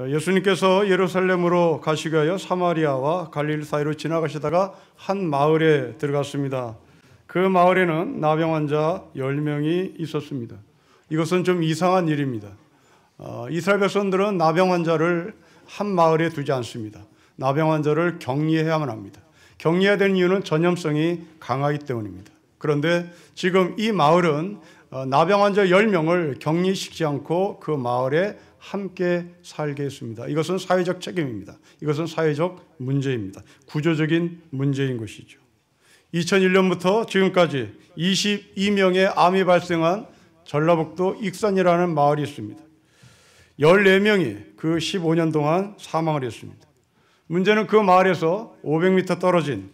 예수님께서 예루살렘으로 가시기 위하여 사마리아와 갈릴리 사이로 지나가시다가 한 마을에 들어갔습니다. 그 마을에는 나병 환자 10명이 있었습니다. 이것은 좀 이상한 일입니다. 이스라엘 백성들은 나병 환자를 한 마을에 두지 않습니다. 나병 환자를 격리해야만 합니다. 격리해야 되는 이유는 전염성이 강하기 때문입니다. 그런데 지금 이 마을은 나병 환자 10명을 격리시키지 않고 그 마을에 함께 살게 했습니다. 이것은 사회적 책임입니다. 이것은 사회적 문제입니다. 구조적인 문제인 것이죠. 2001년부터 지금까지 22명의 암이 발생한 전라북도 익산이라는 마을이 있습니다. 14명이 그 15년 동안 사망을 했습니다. 문제는 그 마을에서 500m 떨어진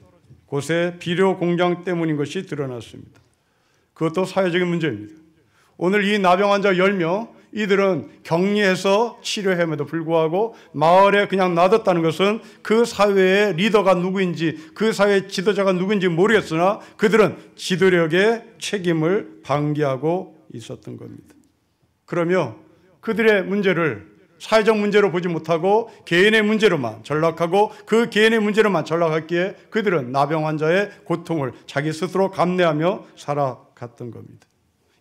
곳에 비료 공장 때문인 것이 드러났습니다. 그것도 사회적인 문제입니다. 오늘 이 나병 환자 10명, 이들은 격리해서 치료함에도 불구하고 마을에 그냥 놔뒀다는 것은 그 사회의 리더가 누구인지, 그 사회의 지도자가 누구인지 모르겠으나 그들은 지도력의 책임을 방기하고 있었던 겁니다. 그러며 그들의 문제를 사회적 문제로 보지 못하고 개인의 문제로만 전락하고 그 개인의 문제로만 전락했기에 그들은 나병 환자의 고통을 자기 스스로 감내하며 살아갔던 겁니다.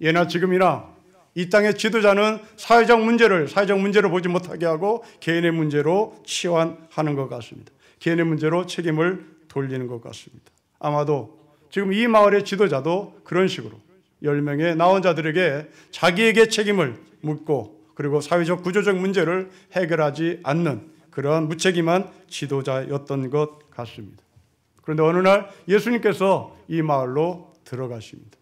예나 지금이나 이 땅의 지도자는 사회적 문제로 보지 못하게 하고 개인의 문제로 치환하는 것 같습니다. 개인의 문제로 책임을 돌리는 것 같습니다. 아마도 지금 이 마을의 지도자도 그런 식으로 10명의 나원자들에게 자기에게 책임을 묻고 그리고 사회적 구조적 문제를 해결하지 않는 그러한 무책임한 지도자였던 것 같습니다. 그런데 어느 날 예수님께서 이 마을로 들어가십니다.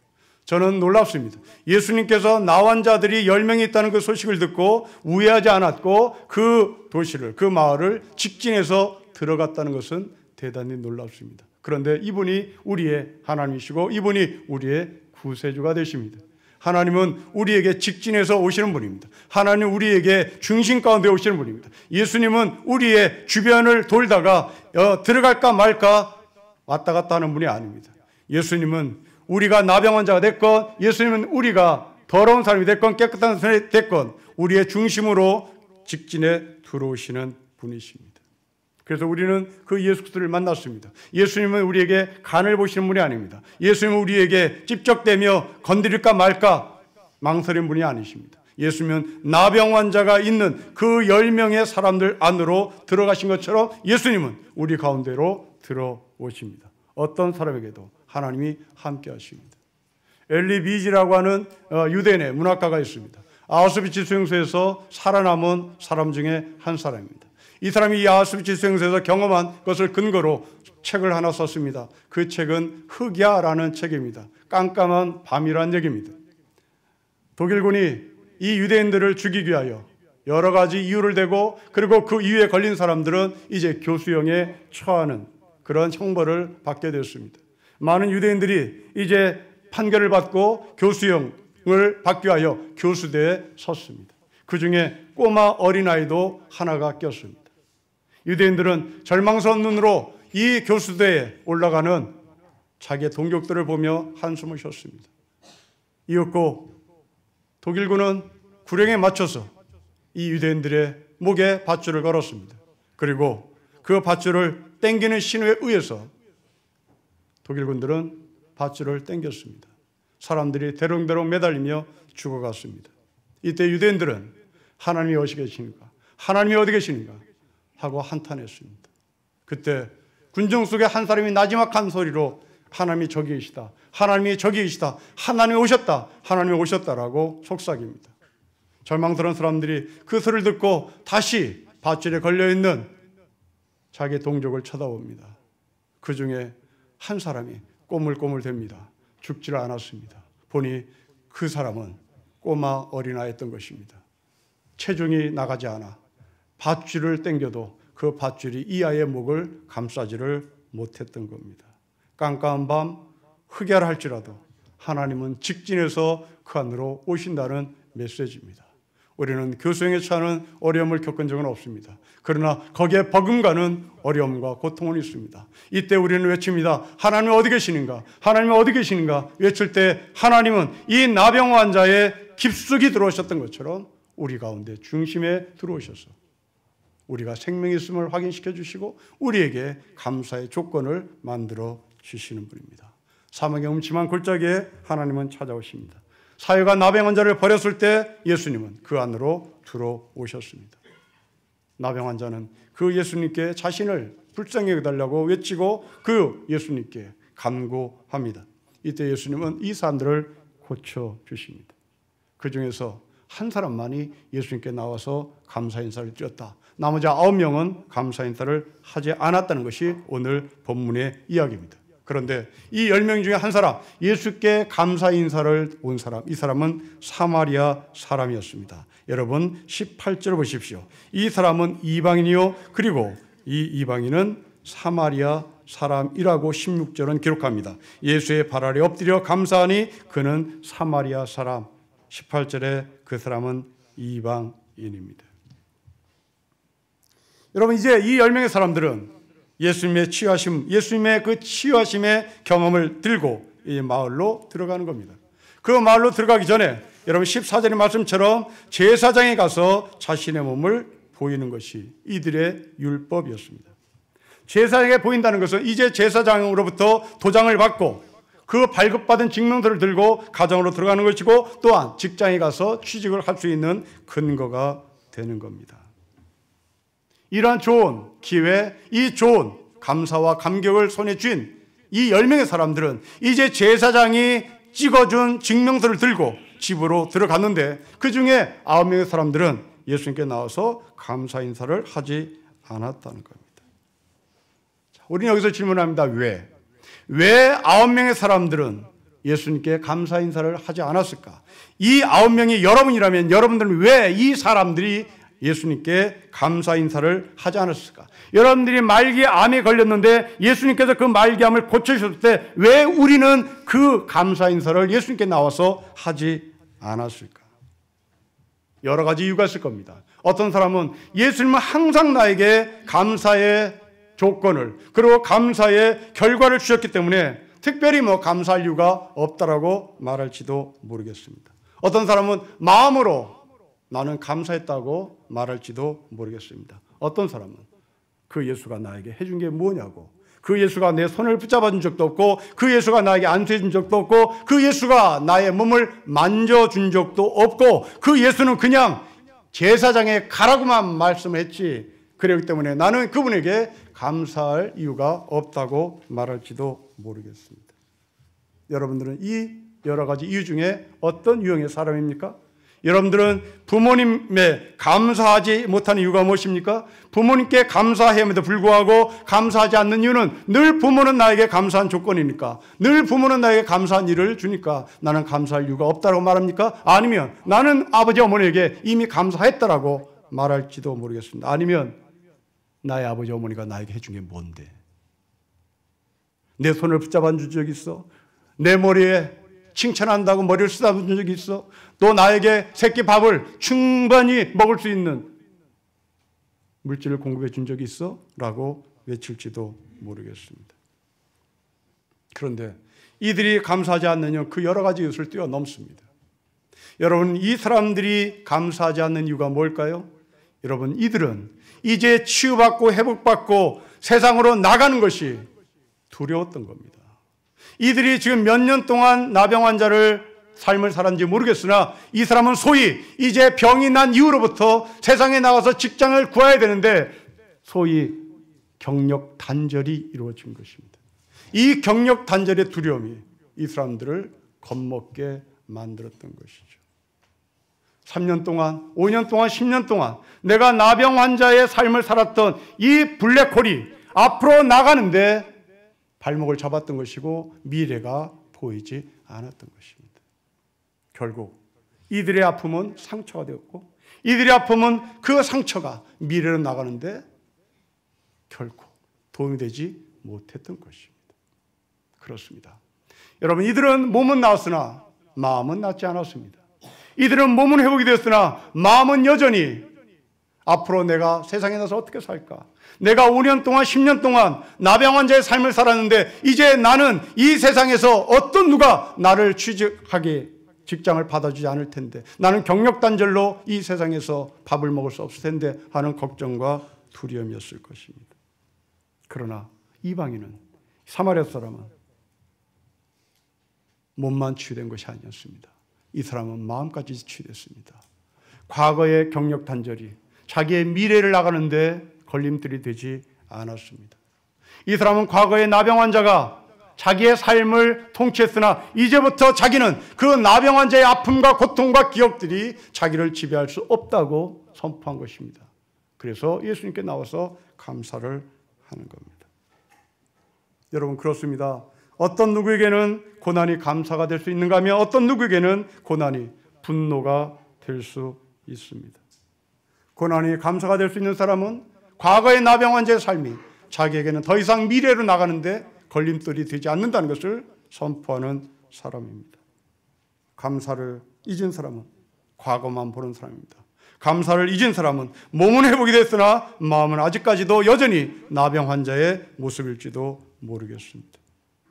저는 놀랍습니다. 예수님께서 나환자들이 10명이 있다는 그 소식을 듣고 우회하지 않았고 그 도시를, 그 마을을 직진해서 들어갔다는 것은 대단히 놀랍습니다. 그런데 이분이 우리의 하나님이시고 이분이 우리의 구세주가 되십니다. 하나님은 우리에게 직진해서 오시는 분입니다. 하나님은 우리에게 중심 가운데 오시는 분입니다. 예수님은 우리의 주변을 돌다가 들어갈까 말까 왔다 갔다 하는 분이 아닙니다. 예수님은 우리가 나병 환자가 됐건, 예수님은 우리가 더러운 사람이 됐건 깨끗한 사람이 됐건 우리의 중심으로 직진해 들어오시는 분이십니다. 그래서 우리는 그 예수 그리스도를 만났습니다. 예수님은 우리에게 간을 보시는 분이 아닙니다. 예수님은 우리에게 찝적대며 건드릴까 말까 망설인 분이 아니십니다. 예수님은 나병 환자가 있는 그 10명의 사람들 안으로 들어가신 것처럼 예수님은 우리 가운데로 들어오십니다. 어떤 사람에게도 하나님이 함께 하십니다. 엘리 비지라고 하는 유대인의 문학가가 있습니다. 아우슈비츠 수용소에서 살아남은 사람 중에 한 사람입니다. 이 사람이 이 아우슈비츠 수용소에서 경험한 것을 근거로 책을 하나 썼습니다. 그 책은 흑야라는 책입니다. 깜깜한 밤이라는 얘기입니다. 독일군이 이 유대인들을 죽이기 위하여 여러 가지 이유를 대고 그리고 그 이유에 걸린 사람들은 이제 교수형에 처하는 그런 형벌을 받게 되었습니다. 많은 유대인들이 이제 판결을 받고 교수형을 받기 위하여 교수대에 섰습니다. 그 중에 꼬마 어린아이도 하나가 꼈습니다. 유대인들은 절망스러운 눈으로 이 교수대에 올라가는 자기의 동족들을 보며 한숨을 쉬었습니다. 이었고 독일군은 구령에 맞춰서 이 유대인들의 목에 밧줄을 걸었습니다. 그리고 그 밧줄을 당기는 신호에 의해서 독일군들은 밧줄을 당겼습니다. 사람들이 대롱대롱 매달리며 죽어갔습니다. 이때 유대인들은 하나님이 어디 계시는가? 하나님이 어디 계시는가? 하고 한탄했습니다. 그때 군중 속에 한 사람이 나지막한 소리로 하나님이 저기 계시다. 하나님이 저기 계시다. 하나님이 오셨다. 하나님이 오셨다라고 속삭입니다. 절망스러운 사람들이 그 소리를 듣고 다시 밧줄에 걸려있는 자기 동족을 쳐다봅니다. 그 중에 한 사람이 꼬물꼬물댑니다. 죽지를 않았습니다. 보니 그 사람은 꼬마 어린아이였던 것입니다. 체중이 나가지 않아 밧줄을 당겨도 그 밧줄이 이 아이의 목을 감싸지를 못했던 겁니다. 깜깜한 밤 흑야를 할지라도 하나님은 직진해서 그 안으로 오신다는 메시지입니다. 우리는 교수형에 처하는 어려움을 겪은 적은 없습니다. 그러나 거기에 버금가는 어려움과 고통은 있습니다. 이때 우리는 외칩니다. 하나님 어디 계시는가? 하나님 어디 계시는가? 외칠 때 하나님은 이 나병 환자의 깊숙이 들어오셨던 것처럼 우리 가운데 중심에 들어오셔서 우리가 생명이 있음을 확인시켜 주시고 우리에게 감사의 조건을 만들어 주시는 분입니다. 사망의 음침한 골짜기에 하나님은 찾아오십니다. 사회가 나병 환자를 버렸을 때 예수님은 그 안으로 들어오셨습니다. 나병 환자는 그 예수님께 자신을 불쌍히 여겨달라고 외치고 그 예수님께 간구합니다. 이때 예수님은 이 사람들을 고쳐주십니다. 그 중에서 한 사람만이 예수님께 나와서 감사 인사를 드렸다. 나머지 9명은 감사 인사를 하지 않았다는 것이 오늘 본문의 이야기입니다. 그런데 이 10명 중에 한 사람, 예수께 감사 인사를 온 사람, 이 사람은 사마리아 사람이었습니다. 여러분 18절 보십시오. 이 사람은 이방인이요, 그리고 이 이방인은 사마리아 사람이라고 16절은 기록합니다. 예수의 발 아래 엎드려 감사하니 그는 사마리아 사람. 18절에 그 사람은 이방인입니다. 여러분, 이제 이 10명의 사람들은 예수님의 치유하심, 예수님의 그 치유하심의 경험을 들고 이 마을로 들어가는 겁니다. 그 마을로 들어가기 전에 여러분 14절의 말씀처럼 제사장에 가서 자신의 몸을 보이는 것이 이들의 율법이었습니다. 제사장에게 보인다는 것은 이제 제사장으로부터 도장을 받고 그 발급받은 증명서를 들고 가정으로 들어가는 것이고 또한 직장에 가서 취직을 할 수 있는 근거가 되는 겁니다. 이러한 좋은 기회, 이 좋은 감사와 감격을 손에 쥔 이 10명의 사람들은 이제 제사장이 찍어준 증명서를 들고 집으로 들어갔는데 그 중에 9명의 사람들은 예수님께 나와서 감사 인사를 하지 않았다는 겁니다. 자, 우리는 여기서 질문합니다. 왜 9명의 사람들은 예수님께 감사 인사를 하지 않았을까? 이 9명이 여러분이라면 여러분들은 왜 이 사람들이 예수님께 감사 인사를 하지 않았을까? 여러분들이 말기에 암에 걸렸는데 예수님께서 그 말기암을 고쳐주셨을 때 왜 우리는 그 감사 인사를 예수님께 나와서 하지 않았을까? 여러 가지 이유가 있을 겁니다. 어떤 사람은 예수님은 항상 나에게 감사의 조건을 그리고 감사의 결과를 주셨기 때문에 특별히 감사할 이유가 없다라고 말할지도 모르겠습니다. 어떤 사람은 마음으로 나는 감사했다고 말할지도 모르겠습니다. 어떤 사람은 그 예수가 나에게 해준 게 뭐냐고, 그 예수가 내 손을 붙잡아 준 적도 없고 그 예수가 나에게 안수해 준 적도 없고 그 예수가 나의 몸을 만져준 적도 없고 그 예수는 그냥 제사장에 가라고만 말씀을 했지, 그렇기 때문에 나는 그분에게 감사할 이유가 없다고 말할지도 모르겠습니다. 여러분들은 이 여러 가지 이유 중에 어떤 유형의 사람입니까? 여러분들은 부모님에 감사하지 못하는 이유가 무엇입니까? 부모님께 감사함에도 불구하고 감사하지 않는 이유는 늘 부모는 나에게 감사한 조건이니까, 늘 부모는 나에게 감사한 일을 주니까 나는 감사할 이유가 없다고 말합니까? 아니면 나는 아버지 어머니에게 이미 감사했다라고 말할지도 모르겠습니다. 아니면 나의 아버지 어머니가 나에게 해준 게 뭔데? 내 손을 붙잡아 준 적이 있어? 내 머리에 칭찬한다고 머리를 쓰다듬은 준 적이 있어? 또 나에게 새끼 밥을 충분히 먹을 수 있는 물질을 공급해 준 적이 있어? 라고 외칠지도 모르겠습니다. 그런데 이들이 감사하지 않는 그 여러 가지 이유를 뛰어넘습니다. 여러분, 이 사람들이 감사하지 않는 이유가 뭘까요? 여러분, 이들은 이제 치유받고 회복받고 세상으로 나가는 것이 두려웠던 겁니다. 이들이 지금 몇 년 동안 나병 환자를 삶을 살았는지 모르겠으나 이 사람은 소위 이제 병이 난 이후로부터 세상에 나가서 직장을 구해야 되는데 소위 경력 단절이 이루어진 것입니다. 이 경력 단절의 두려움이 이 사람들을 겁먹게 만들었던 것이죠. 3년 동안, 5년 동안, 10년 동안 내가 나병 환자의 삶을 살았던 이 블랙홀이 앞으로 나가는데 발목을 잡았던 것이고 미래가 보이지 않았던 것입니다. 결국 이들의 아픔은 상처가 되었고 이들의 아픔은 그 상처가 미래로 나가는데 결코 도움이 되지 못했던 것입니다. 그렇습니다. 여러분, 이들은 몸은 나았으나 마음은 낫지 않았습니다. 이들은 몸은 회복이 되었으나 마음은 여전히 앞으로 내가 세상에 나서 어떻게 살까? 내가 5년 동안 10년 동안 나병 환자의 삶을 살았는데 이제 나는 이 세상에서 어떤 누가 나를 취직하게 직장을 받아주지 않을 텐데 나는 경력 단절로 이 세상에서 밥을 먹을 수 없을 텐데 하는 걱정과 두려움이었을 것입니다. 그러나 이방인은, 사마리아 사람은 몸만 치유된 것이 아니었습니다. 이 사람은 마음까지 치유됐습니다. 과거의 경력 단절이 자기의 미래를 나가는데 걸림돌이 되지 않았습니다. 이 사람은 과거의 나병 환자가 자기의 삶을 통치했으나 이제부터 자기는 그 나병 환자의 아픔과 고통과 기억들이 자기를 지배할 수 없다고 선포한 것입니다. 그래서 예수님께 나와서 감사를 하는 겁니다. 여러분, 그렇습니다. 어떤 누구에게는 고난이 감사가 될 수 있는가 하면 어떤 누구에게는 고난이 분노가 될 수 있습니다. 고난이 감사가 될 수 있는 사람은 과거의 나병 환자의 삶이 자기에게는 더 이상 미래로 나가는데 걸림돌이 되지 않는다는 것을 선포하는 사람입니다. 감사를 잊은 사람은 과거만 보는 사람입니다. 감사를 잊은 사람은 몸은 회복이 됐으나 마음은 아직까지도 여전히 나병 환자의 모습일지도 모르겠습니다.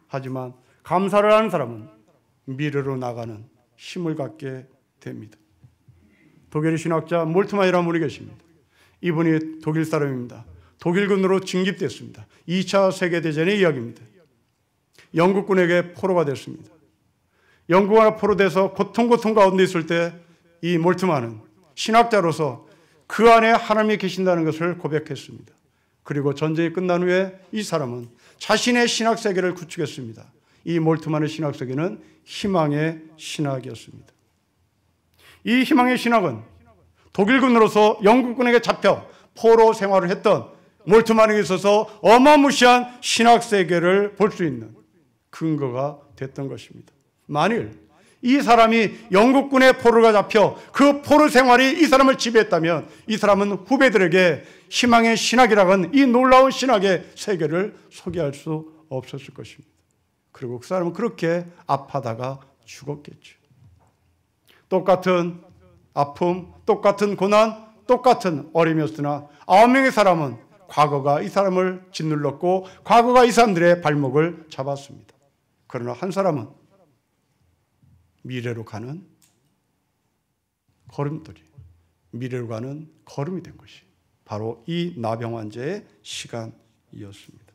하지만 감사를 하는 사람은 미래로 나가는 힘을 갖게 됩니다. 독일의 신학자 몰트마이라는 분이 계십니다. 이분이 독일 사람입니다. 독일군으로 징집됐습니다. 2차 세계대전의 이야기입니다. 영국군에게 포로가 됐습니다. 영국군에 포로돼서 고통 가운데 있을 때 이 몰트만은 신학자로서 그 안에 하나님이 계신다는 것을 고백했습니다. 그리고 전쟁이 끝난 후에 이 사람은 자신의 신학 세계를 구축했습니다. 이 몰트만의 신학 세계는 희망의 신학이었습니다. 이 희망의 신학은 독일군으로서 영국군에게 잡혀 포로 생활을 했던 몰트만에게 있어서 어마무시한 신학 세계를 볼 수 있는 근거가 됐던 것입니다. 만일 이 사람이 영국군의 포로가 잡혀 그 포로 생활이 이 사람을 지배했다면 이 사람은 후배들에게 희망의 신학이라는 이 놀라운 신학의 세계를 소개할 수 없었을 것입니다. 그리고 그 사람은 그렇게 아파다가 죽었겠죠. 똑같은 아픔, 똑같은 고난, 똑같은 어려움이었으나 9명의 사람은 과거가 이 사람을 짓눌렀고 과거가 이 사람들의 발목을 잡았습니다. 그러나 한 사람은 미래로 가는 걸음돌이, 미래로 가는 걸음이 된 것이 바로 이 나병 환자의 시간이었습니다.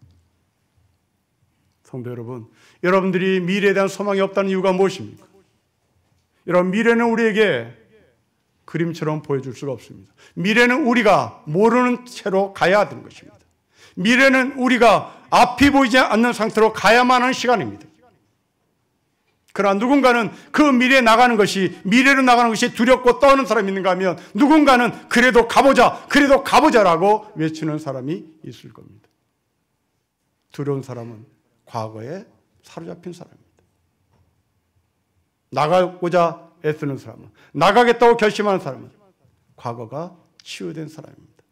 성도 여러분, 여러분들이 미래에 대한 소망이 없다는 이유가 무엇입니까? 여러분, 미래는 우리에게 그림처럼 보여줄 수가 없습니다. 미래는 우리가 모르는 채로 가야 되는 것입니다. 미래는 우리가 앞이 보이지 않는 상태로 가야만 하는 시간입니다. 그러나 누군가는 그 미래에 나가는 것이, 미래로 나가는 것이 두렵고 떠오는 사람이 있는가 하면 누군가는 그래도 가보자라고 외치는 사람이 있을 겁니다. 두려운 사람은 과거에 사로잡힌 사람입니다. 나가고자 애쓰는 사람은, 나가겠다고 결심하는 사람은 과거가 치유된 사람입니다.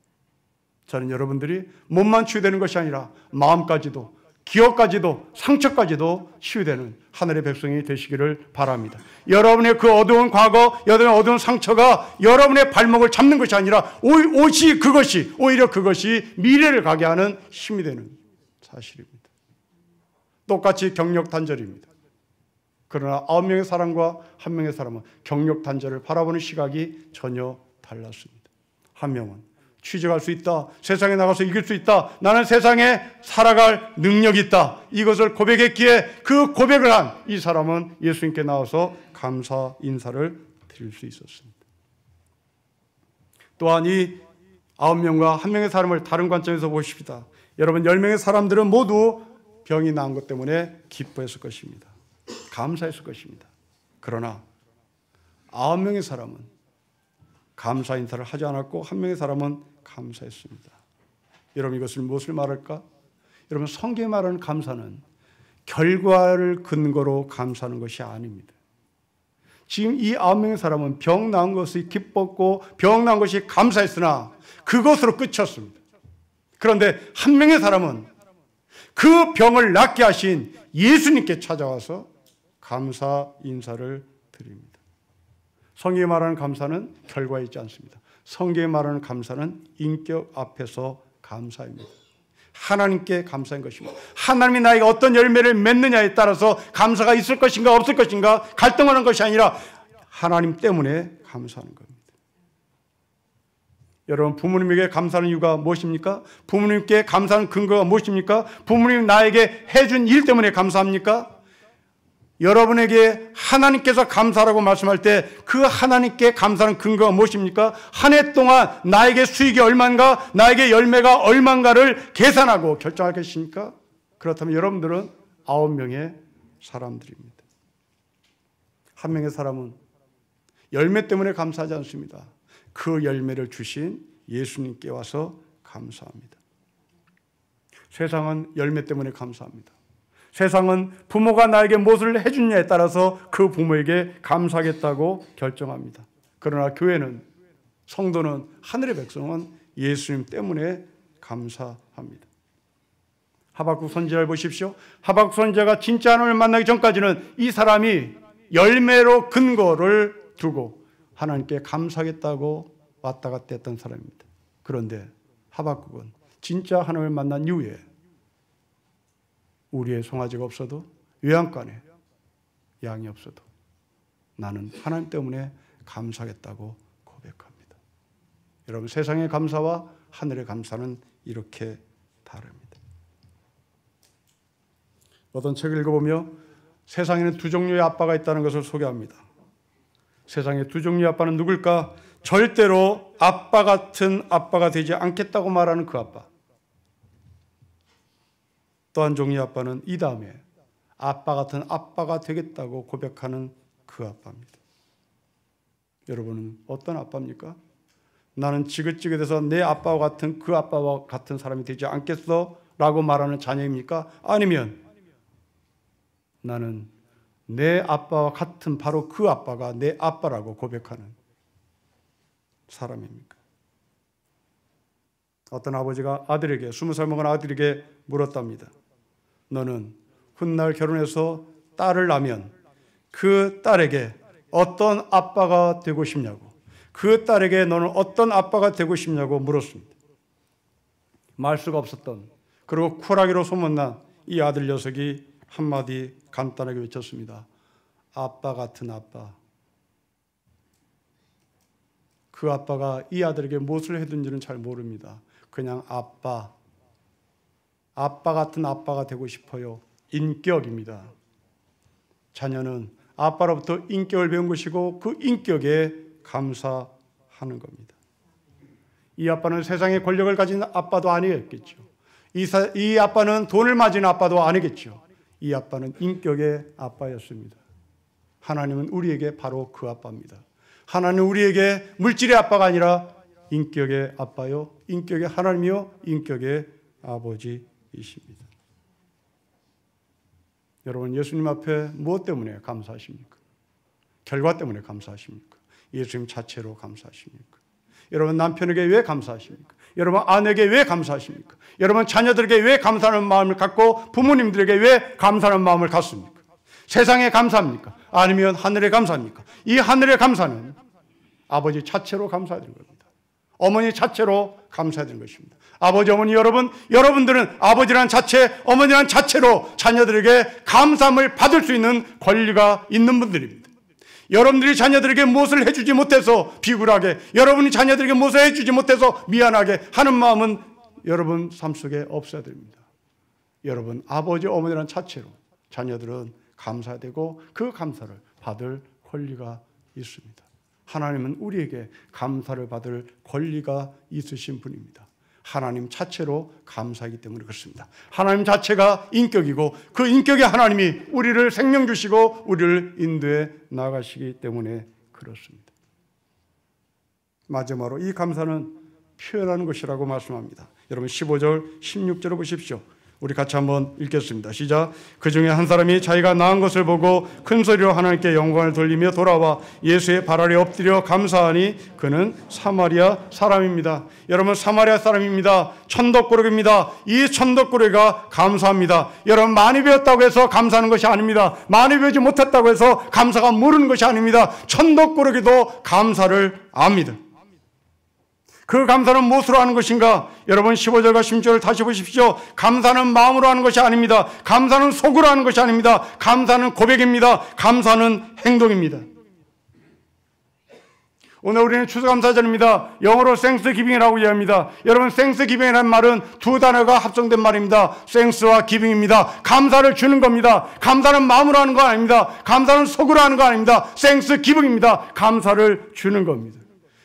저는 여러분들이 몸만 치유되는 것이 아니라 마음까지도, 기억까지도, 상처까지도 치유되는 하늘의 백성이 되시기를 바랍니다. 여러분의 그 어두운 과거, 여러분의 어두운 상처가 여러분의 발목을 잡는 것이 아니라 오히려 그것이 미래를 가게 하는 힘이 되는 사실입니다. 똑같이 경력 단절입니다. 그러나 9명의 사람과 1명의 사람은 경력 단절을 바라보는 시각이 전혀 달랐습니다. 한 명은 취직할 수 있다, 세상에 나가서 이길 수 있다, 나는 세상에 살아갈 능력이 있다, 이것을 고백했기에 그 고백을 한 이 사람은 예수님께 나와서 감사 인사를 드릴 수 있었습니다. 또한 이 9명과 1명의 사람을 다른 관점에서 보십시다. 여러분, 10명의 사람들은 모두 병이 나은 것 때문에 기뻐했을 것입니다. 감사했을 것입니다. 그러나 9명의 사람은 감사 인사를 하지 않았고 1명의 사람은 감사했습니다. 여러분, 이것을 무엇을 말할까? 여러분, 성경에 말하는 감사는 결과를 근거로 감사하는 것이 아닙니다. 지금 이 9명의 사람은 병 나은 것이 기뻤고 병 나은 것이 감사했으나 그것으로 끝이었습니다. 그런데 1명의 사람은 그 병을 낫게 하신 예수님께 찾아와서 감사 인사를 드립니다. 성경에 말하는 감사는 결과에 있지 않습니다. 성경에 말하는 감사는 인격 앞에서 감사입니다. 하나님께 감사한 것입니다. 하나님이 나에게 어떤 열매를 맺느냐에 따라서 감사가 있을 것인가 없을 것인가 갈등하는 것이 아니라 하나님 때문에 감사하는 겁니다. 여러분, 부모님에게 감사하는 이유가 무엇입니까? 부모님께 감사하는 근거가 무엇입니까? 부모님이 나에게 해준 일 때문에 감사합니까? 여러분에게 하나님께서 감사라고 말씀할 때 그 하나님께 감사하는 근거가 무엇입니까? 한 해 동안 나에게 수익이 얼마인가, 나에게 열매가 얼마인가를 계산하고 결정하겠습니까? 그렇다면 여러분들은 9명의 사람들입니다. 한 명의 사람은 열매 때문에 감사하지 않습니다. 그 열매를 주신 예수님께 와서 감사합니다. 세상은 열매 때문에 감사합니다. 세상은 부모가 나에게 무엇을 해주냐에 따라서 그 부모에게 감사하겠다고 결정합니다. 그러나 교회는, 성도는, 하늘의 백성은 예수님 때문에 감사합니다. 하박국 선지자를 보십시오. 하박국 선지자가 진짜 하나님을 만나기 전까지는 이 사람이 열매로 근거를 두고 하나님께 감사하겠다고 왔다 갔다 했던 사람입니다. 그런데 하박국은 진짜 하나님을 만난 이후에 우리의 송아지가 없어도, 외양간에 양이 없어도 나는 하나님 때문에 감사하겠다고 고백합니다. 여러분, 세상의 감사와 하늘의 감사는 이렇게 다릅니다. 어떤 책을 읽어보며 세상에는 두 종류의 아빠가 있다는 것을 소개합니다. 세상에 두 종류의 아빠는 누굴까? 절대로 아빠 같은 아빠가 되지 않겠다고 말하는 그 아빠. 또 한 종류의 아빠는 이 다음에 아빠 같은 아빠가 되겠다고 고백하는 그 아빠입니다. 여러분은 어떤 아빠입니까? 나는 지긋지긋해서 내 아빠와 같은 그 아빠와 같은 사람이 되지 않겠어? 라고 말하는 자녀입니까? 아니면 나는 내 아빠와 같은 바로 그 아빠가 내 아빠라고 고백하는 사람입니까? 어떤 아버지가 아들에게, 20살 먹은 아들에게 물었답니다. 너는 훗날 결혼해서 딸을 낳으면 그 딸에게 어떤 아빠가 되고 싶냐고, 그 딸에게 너는 어떤 아빠가 되고 싶냐고 물었습니다. 말 수가 없었던, 그리고 쿨하기로 소문난 이 아들 녀석이 한마디 간단하게 외쳤습니다. 아빠 같은 아빠. 그 아빠가 이 아들에게 무엇을 해둔지는 잘 모릅니다. 그냥 아빠 같은 아빠가 되고 싶어요. 인격입니다. 자녀는 아빠로부터 인격을 배운 것이고 그 인격에 감사하는 겁니다. 이 아빠는 세상의 권력을 가진 아빠도 아니었겠죠. 이 아빠는 돈을 맞은 아빠도 아니겠죠. 이 아빠는 인격의 아빠였습니다. 하나님은 우리에게 바로 그 아빠입니다. 하나님은 우리에게 물질의 아빠가 아니라 인격의 아빠요, 인격의 하나님이요, 인격의 아버지이십니다. 여러분, 예수님 앞에 무엇 때문에 감사하십니까? 결과 때문에 감사하십니까? 예수님 자체로 감사하십니까? 여러분, 남편에게 왜 감사하십니까? 여러분, 아내에게 왜 감사하십니까? 여러분, 자녀들에게 왜 감사하는 마음을 갖고 부모님들에게 왜 감사하는 마음을 갖습니까? 세상에 감사합니까? 아니면 하늘에 감사합니까? 이 하늘의 감사는 아버지 자체로 감사해야 되는 겁니다. 어머니 자체로 감사해야 되는 것입니다. 아버지, 어머니 여러분들은 아버지란 자체, 어머니란 자체로 자녀들에게 감사함을 받을 수 있는 권리가 있는 분들입니다. 여러분들이 자녀들에게 무엇을 해주지 못해서 비굴하게, 여러분이 자녀들에게 무엇을 해주지 못해서 미안하게 하는 마음은 여러분 삶 속에 없어야 됩니다. 여러분, 아버지, 어머니란 자체로 자녀들은 감사해야 되고 그 감사를 받을 권리가 있습니다. 하나님은 우리에게 감사를 받을 권리가 있으신 분입니다. 하나님 자체로 감사하기 때문에 그렇습니다. 하나님 자체가 인격이고 그 인격의 하나님이 우리를 생명 주시고 우리를 인도해 나가시기 때문에 그렇습니다. 마지막으로 이 감사는 표현하는 것이라고 말씀합니다. 여러분, 15절, 16절을 보십시오. 우리 같이 한번 읽겠습니다. 시작. 그 중에 한 사람이 자기가 낳은 것을 보고 큰 소리로 하나님께 영광을 돌리며 돌아와 예수의 발 아래 엎드려 감사하니 그는 사마리아 사람입니다. 여러분, 사마리아 사람입니다. 천덕꾸러기입니다. 이 천덕꾸러기가 감사합니다. 여러분, 많이 배웠다고 해서 감사하는 것이 아닙니다. 많이 배우지 못했다고 해서 감사가 모르는 것이 아닙니다. 천덕꾸러기도 감사를 압니다. 그 감사는 무엇으로 하는 것인가? 여러분, 15절과 16절을 다시 보십시오. 감사는 마음으로 하는 것이 아닙니다. 감사는 속으로 하는 것이 아닙니다. 감사는 고백입니다. 감사는 행동입니다. 오늘 우리는 추수감사절입니다. 영어로 땡스기빙이라고 이야기합니다. 여러분, 땡스기빙이라는 말은 두 단어가 합성된 말입니다. 땡스와 기빙입니다. 감사를 주는 겁니다. 감사는 마음으로 하는 거 아닙니다. 감사는 속으로 하는 거 아닙니다. 땡스기빙입니다. 감사를 주는 겁니다.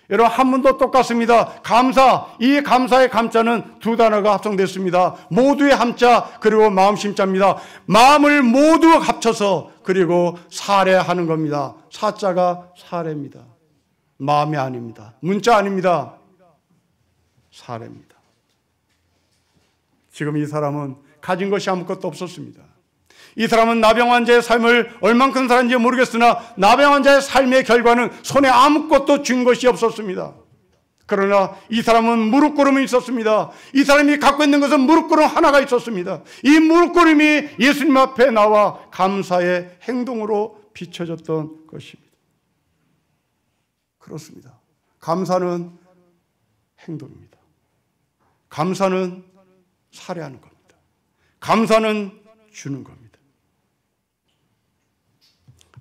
여러분, 한문도 똑같습니다. 감사, 이 감사의 감자는 두 단어가 합성됐습니다. 모두의 함자 그리고 마음심자입니다. 마음을 모두 합쳐서 그리고 사례하는 겁니다. 사자가 사례입니다. 마음이 아닙니다. 문자 아닙니다. 사례입니다. 지금 이 사람은 가진 것이 아무것도 없었습니다. 이 사람은 나병 환자의 삶을 얼만큼 살았는지 모르겠으나 나병 환자의 삶의 결과는 손에 아무것도 쥔 것이 없었습니다. 그러나 이 사람은 무릎구름이 있었습니다. 이 사람이 갖고 있는 것은 무릎구름 하나가 있었습니다. 이 무릎구름이 예수님 앞에 나와 감사의 행동으로 비춰졌던 것입니다. 그렇습니다. 감사는 행동입니다. 감사는 살해하는 겁니다. 감사는 주는 겁니다.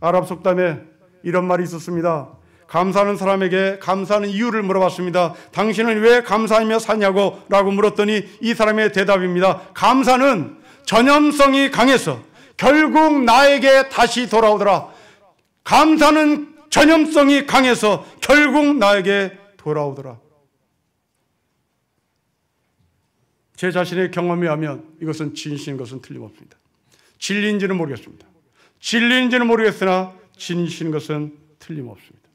아랍 속담에 이런 말이 있었습니다. 감사하는 사람에게 감사하는 이유를 물어봤습니다. 당신은 왜 감사하며 사냐고 라고 물었더니 이 사람의 대답입니다. 감사는 전염성이 강해서 결국 나에게 다시 돌아오더라. 감사는 전염성이 강해서 결국 나에게 돌아오더라. 제 자신의 경험에 하면 이것은 진실인 것은 틀림없습니다. 진리인지는 모르겠습니다. 진리인지는 모르겠으나 진실인 것은 틀림없습니다.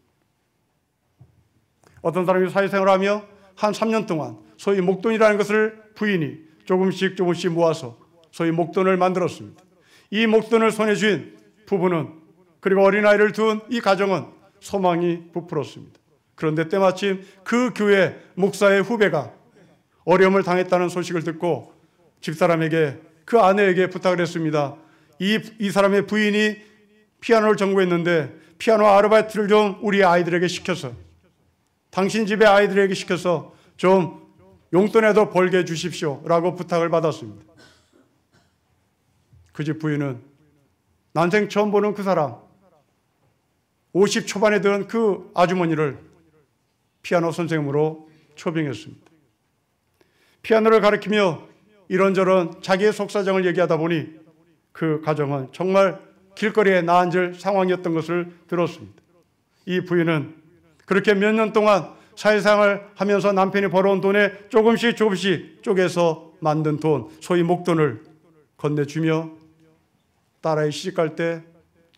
어떤 사람이 사회생활을 하며 한 3년 동안 소위 목돈이라는 것을 부인이 조금씩 모아서 소위 목돈을 만들었습니다. 이 목돈을 손에 쥔 부부는 그리고 어린아이를 둔 이 가정은 소망이 부풀었습니다. 그런데 때마침 그 교회 목사의 후배가 어려움을 당했다는 소식을 듣고 집사람에게 그 아내에게 부탁을 했습니다. 이 사람의 부인이 피아노를 전공했는데 피아노 아르바이트를 좀 우리 아이들에게 시켜서 당신 집의 아이들에게 시켜서 좀 용돈에도 벌게 해주십시오 라고 부탁을 받았습니다. 그 집 부인은 난생 처음 보는 그 사람 50 초반에 든 그 아주머니를 피아노 선생님으로 초빙했습니다. 피아노를 가르치며 이런저런 자기의 속사정을 얘기하다 보니 그 가정은 정말 길거리에 나앉을 상황이었던 것을 들었습니다. 이 부인은 그렇게 몇 년 동안 사회생활을 하면서 남편이 벌어온 돈에 조금씩 쪼개서 만든 돈, 소위 목돈을 건네주며 딸아이 시집갈 때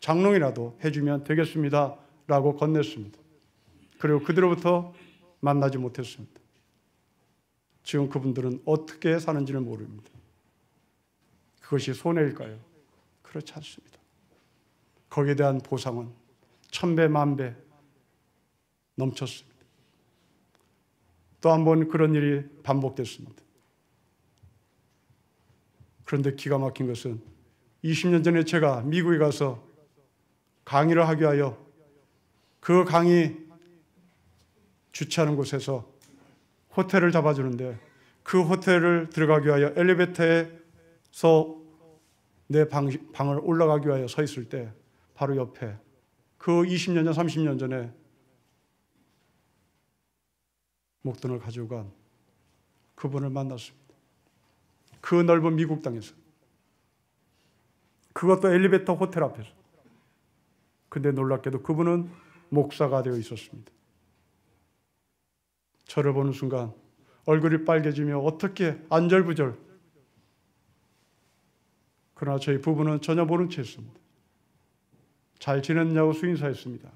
장롱이라도 해주면 되겠습니다 라고 건넸습니다. 그리고 그들로부터 만나지 못했습니다. 지금 그분들은 어떻게 사는지는 모릅니다. 그것이 손해일까요? 그렇지 않습니다. 거기에 대한 보상은 1000배, 10,000배 넘쳤습니다. 또 한 번 그런 일이 반복됐습니다. 그런데 기가 막힌 것은 20년 전에 제가 미국에 가서 강의를 하기 위하여 그 강의 주최하는 곳에서 호텔을 잡아주는데 그 호텔을 들어가기 위하여 엘리베이터에서 내 방을 올라가기 위하여 서 있을 때 바로 옆에 그 20년 전, 30년 전에 목돈을 가지고 간 그분을 만났습니다. 그 넓은 미국 땅에서. 그것도 엘리베이터 호텔 앞에서. 근데 놀랍게도 그분은 목사가 되어 있었습니다. 저를 보는 순간 얼굴이 빨개지며 어떻게 안절부절. 그러나 저희 부부는 전혀 모른 채 했습니다. 잘 지냈냐고 수인사했습니다.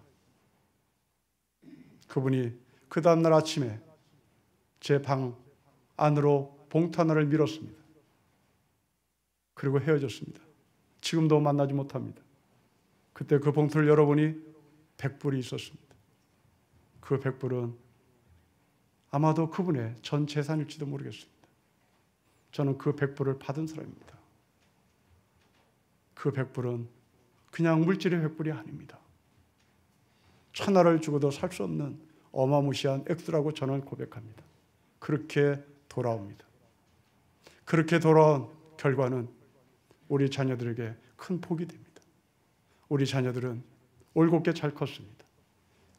그분이 그 다음날 아침에 제 방 안으로 봉투 하나를 밀었습니다. 그리고 헤어졌습니다. 지금도 만나지 못합니다. 그때 그 봉투를 열어보니 100불이 있었습니다. 그 100불은 아마도 그분의 전 재산일지도 모르겠습니다. 저는 그 100불을 받은 사람입니다. 그 100불은 그냥 물질의 100불이 아닙니다. 1000원을 주고도 살 수 없는 어마무시한 액수라고 저는 고백합니다. 그렇게 돌아옵니다. 그렇게 돌아온 결과는 우리 자녀들에게 큰 복이 됩니다. 우리 자녀들은 올곧게 잘 컸습니다.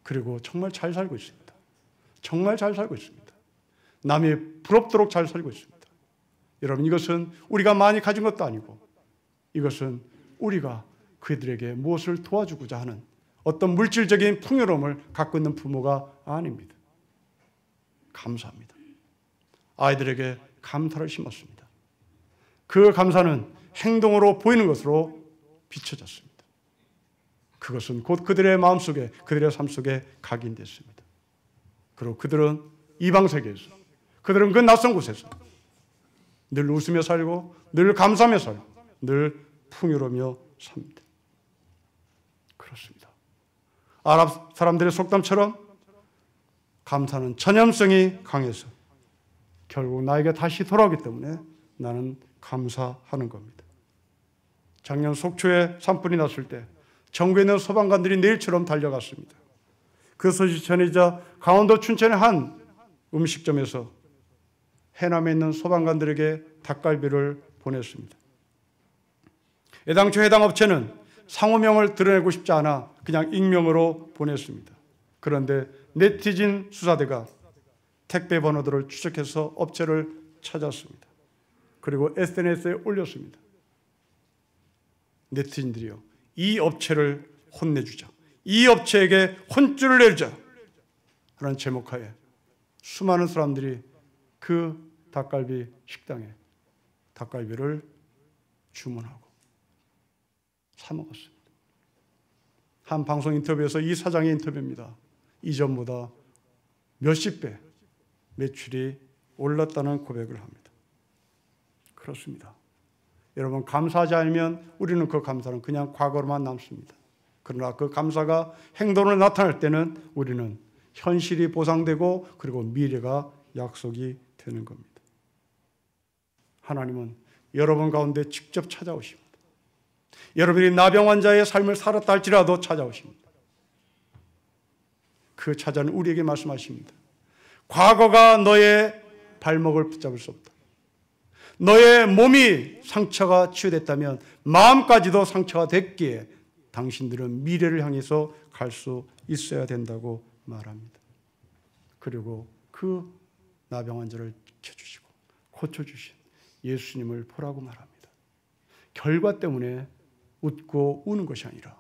그리고 정말 잘 살고 있습니다. 정말 잘 살고 있습니다. 남이 부럽도록 잘 살고 있습니다. 여러분, 이것은 우리가 많이 가진 것도 아니고 이것은 우리가 그들에게 무엇을 도와주고자 하는 어떤 물질적인 풍요로움을 갖고 있는 부모가 아닙니다. 감사합니다. 아이들에게 감사를 심었습니다. 그 감사는 행동으로 보이는 것으로 비춰졌습니다. 그것은 곧 그들의 마음속에, 그들의 삶 속에 각인됐습니다. 그리고 그들은 이방 세계에서, 그들은 그 낯선 곳에서 늘 웃으며 살고, 늘 감사하며 살고, 늘 풍요로우며 삽니다. 그렇습니다. 아랍 사람들의 속담처럼 감사는 전염성이 강해서 결국 나에게 다시 돌아오기 때문에 나는 감사하는 겁니다. 작년 속초에 산불이 났을 때 전국에 있는 소방관들이 내일처럼 달려갔습니다. 그 소식 전해지자 강원도 춘천의 한 음식점에서 해남에 있는 소방관들에게 닭갈비를 보냈습니다. 애당초 해당 업체는 상호명을 드러내고 싶지 않아 그냥 익명으로 보냈습니다. 그런데 네티즌 수사대가 택배 번호들을 추적해서 업체를 찾았습니다. 그리고 SNS에 올렸습니다. 네티즌들이요, 이 업체를 혼내주자, 이 업체에게 혼쭐을 내주자 라는 제목하에 수많은 사람들이 그 닭갈비 식당에 닭갈비를 주문하고 사 먹었습니다. 한 방송 인터뷰에서 이 사장의 인터뷰입니다. 이전보다 몇십 배 매출이 올랐다는 고백을 합니다. 그렇습니다. 여러분, 감사하지 않으면 우리는 그 감사는 그냥 과거로만 남습니다. 그러나 그 감사가 행동으로 나타날 때는 우리는 현실이 보상되고 그리고 미래가 약속이 되는 겁니다. 하나님은 여러분 가운데 직접 찾아오십니다. 여러분이 나병 환자의 삶을 살았다 할지라도 찾아오십니다. 그 찾아는 우리에게 말씀하십니다. 과거가 너의 발목을 붙잡을 수 없다. 너의 몸이 상처가 치유됐다면 마음까지도 상처가 됐기에 당신들은 미래를 향해서 갈 수 있어야 된다고 말합니다. 그리고 그 나병 환자를 지켜주시고 고쳐주신 예수님을 보라고 말합니다. 결과 때문에 웃고 우는 것이 아니라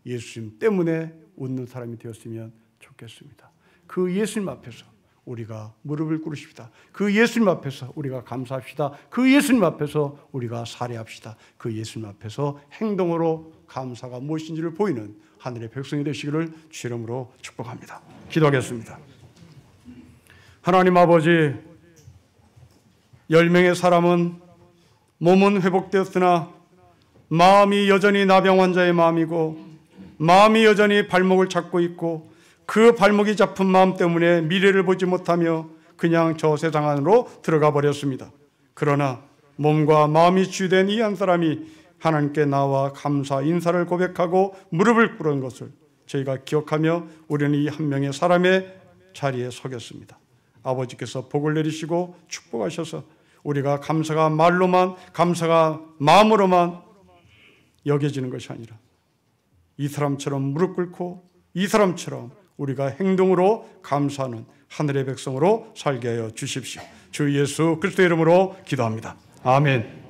예수님 때문에 웃는 사람이 되었으면 좋겠습니다. 그 예수님 앞에서 우리가 무릎을 꿇으십시다. 그 예수님 앞에서 우리가 감사합시다. 그 예수님 앞에서 우리가 살해합시다. 그 예수님 앞에서 행동으로 감사가 무엇인지를 보이는 하늘의 백성이 되시기를 주 이름으로 축복합니다. 기도하겠습니다. 하나님 아버지, 10명의 사람은 몸은 회복되었으나 마음이 여전히 나병 환자의 마음이고 마음이 여전히 발목을 잡고 있고 그 발목이 잡힌 마음 때문에 미래를 보지 못하며 그냥 저 세상 안으로 들어가 버렸습니다. 그러나 몸과 마음이 치유된 이 한 사람이 하나님께 나와 감사 인사를 고백하고 무릎을 꿇은 것을 저희가 기억하며 우리는 이 한 명의 사람의 자리에 서겠습니다. 아버지께서 복을 내리시고 축복하셔서 우리가 감사가 말로만, 감사가 마음으로만 여겨지는 것이 아니라 이 사람처럼 무릎 꿇고 이 사람처럼 우리가 행동으로 감사하는 하늘의 백성으로 살게 하여 주십시오. 주 예수 그리스도의 이름으로 기도합니다. 아멘.